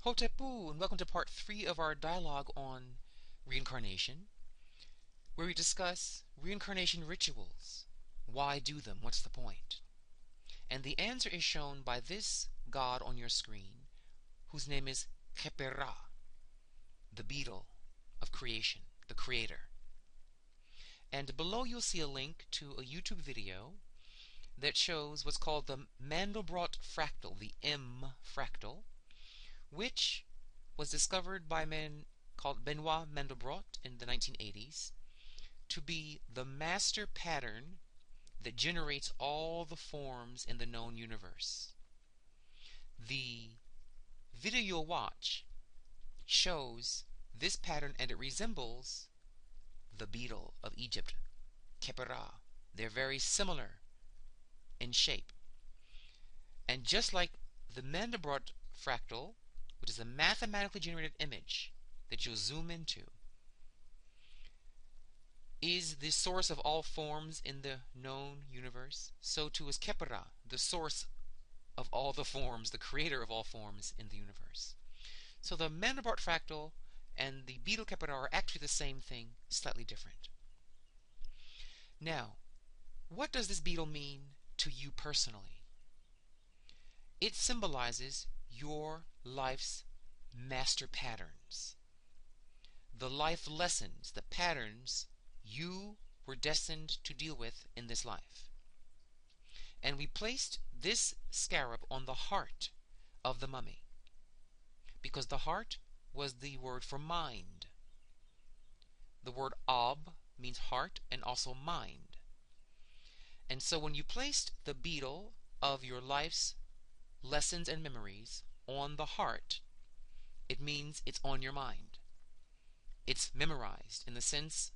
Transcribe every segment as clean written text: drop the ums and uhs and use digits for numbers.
Hotepu, and welcome to part 3 of our dialogue on reincarnation, where we discuss reincarnation rituals. Why do them? What's the point? And the answer is shown by this god on your screen, whose name is Khepera, the beetle of creation, the creator. And below you'll see a link to a YouTube video that shows what's called the Mandelbrot fractal, the M fractal, which was discovered by a man called Benoit Mandelbrot in the 1980s to be the master pattern that generates all the forms in the known universe. The video you'll watch shows this pattern, and it resembles the beetle of Egypt, Khepera. They're very similar in shape. And just like the Mandelbrot fractal, which is a mathematically generated image that you'll zoom into, is the source of all forms in the known universe, so too is Khepera, the source of all the forms, the creator of all forms in the universe. So the Mandelbrot fractal and the beetle Khepera are actually the same thing, slightly different. Now, what does this beetle mean to you personally? It symbolizes your life's master patterns, the life lessons, the patterns you were destined to deal with in this life. And we placed this scarab on the heart of the mummy, because the heart was the word for mind. The word Ab means heart and also mind. And so when you placed the beetle of your life's lessons and memories on the heart, it means it's on your mind. It's memorized in the sense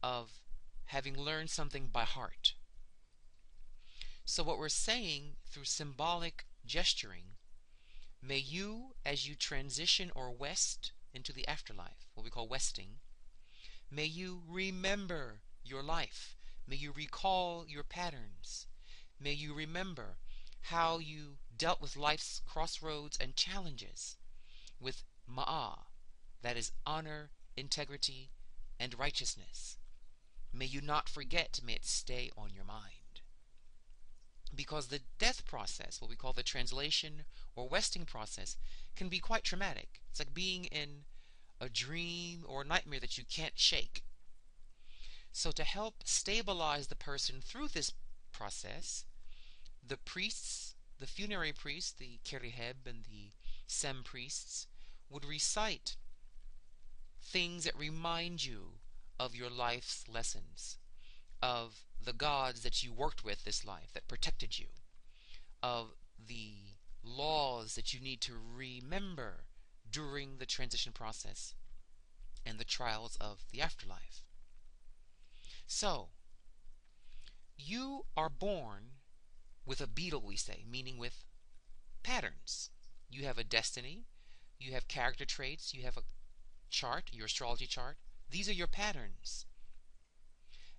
of having learned something by heart. So what we're saying through symbolic gesturing, may you, as you transition or west into the afterlife, what we call westing, may you remember your life. May you recall your patterns. May you remember how you dealt with life's crossroads and challenges with Ma'ah, that is honor, integrity, and righteousness. May you not forget, may it stay on your mind. Because the death process, what we call the translation or westing process, can be quite traumatic. It's like being in a dream or a nightmare that you can't shake. So to help stabilize the person through this process, the priests, the funerary priests, the Keriheb and the Sem priests, would recite things that remind you of your life's lessons, of the gods that you worked with this life, that protected you, of the laws that you need to remember during the transition process and the trials of the afterlife. So, you are born with a beetle, we say, meaning with patterns. You have a destiny, you have character traits, you have a chart, your astrology chart. These are your patterns.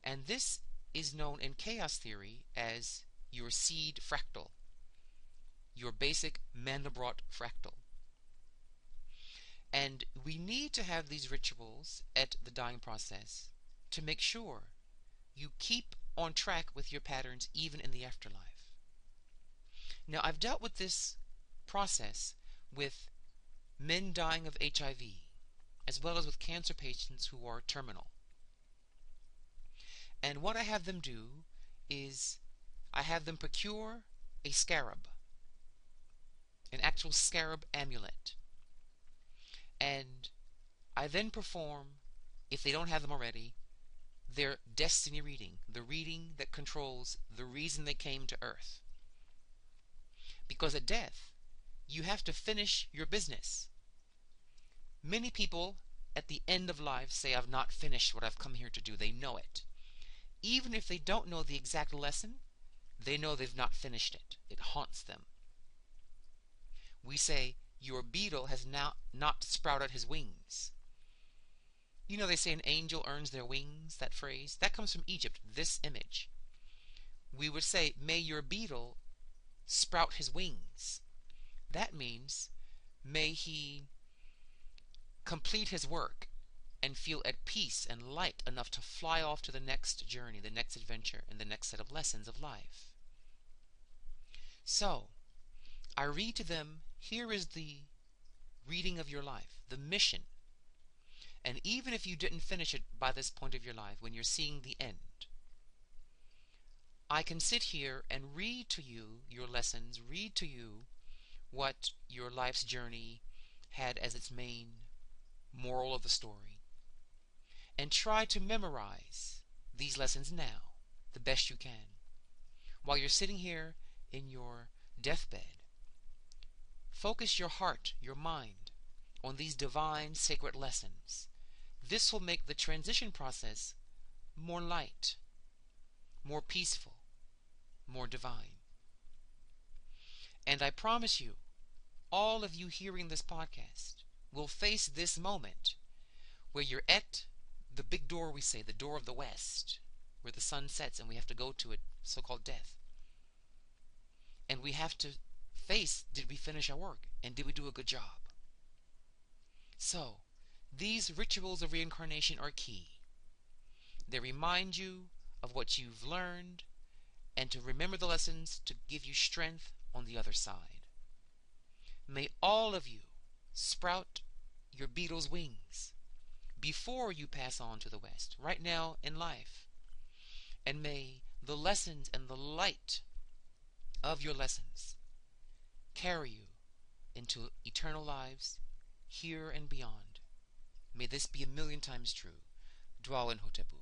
And this is known in chaos theory as your seed fractal, your basic Mandelbrot fractal. And we need to have these rituals at the dying process to make sure you keep on track with your patterns even in the afterlife. Now, I've dealt with this process with men dying of HIV, as well as with cancer patients who are terminal. And what I have them do is I have them procure a scarab, an actual scarab amulet. And I then perform, if they don't have them already, their destiny reading, the reading that controls the reason they came to Earth. Because at death, you have to finish your business. Many people at the end of life say, I've not finished what I've come here to do. They know it. Even if they don't know the exact lesson, they know they've not finished it. It haunts them. We say, your beetle has now not sprouted his wings. You know they say an angel earns their wings, that phrase? That comes from Egypt, this image. We would say, may your beetle sprout his wings. That means May he complete his work and feel at peace and light enough to fly off to the next journey, the next adventure, and the next set of lessons of life. So, I read to them, here is the reading of your life, the mission. And even if you didn't finish it by this point of your life, when you're seeing the end, I can sit here and read to you your lessons, read to you what your life's journey had as its main moral of the story, and try to memorize these lessons now, the best you can, while you're sitting here in your deathbed. Focus your heart, your mind, on these divine, sacred lessons. This will make the transition process more light, more peaceful, more divine. And I promise you, all of you hearing this podcast will face this moment where you're at the big door, we say, the door of the West, where the sun sets and we have to go to it, so-called death. And we have to face, did we finish our work? And did we do a good job? So, these rituals of reincarnation are key. They remind you of what you've learned and to remember the lessons to give you strength on the other side. May all of you sprout your beetle's wings before you pass on to the West, right now in life. And may the lessons and the light of your lessons carry you into eternal lives here and beyond. May this be 1,000,000 times true. Dwell in Hotepu.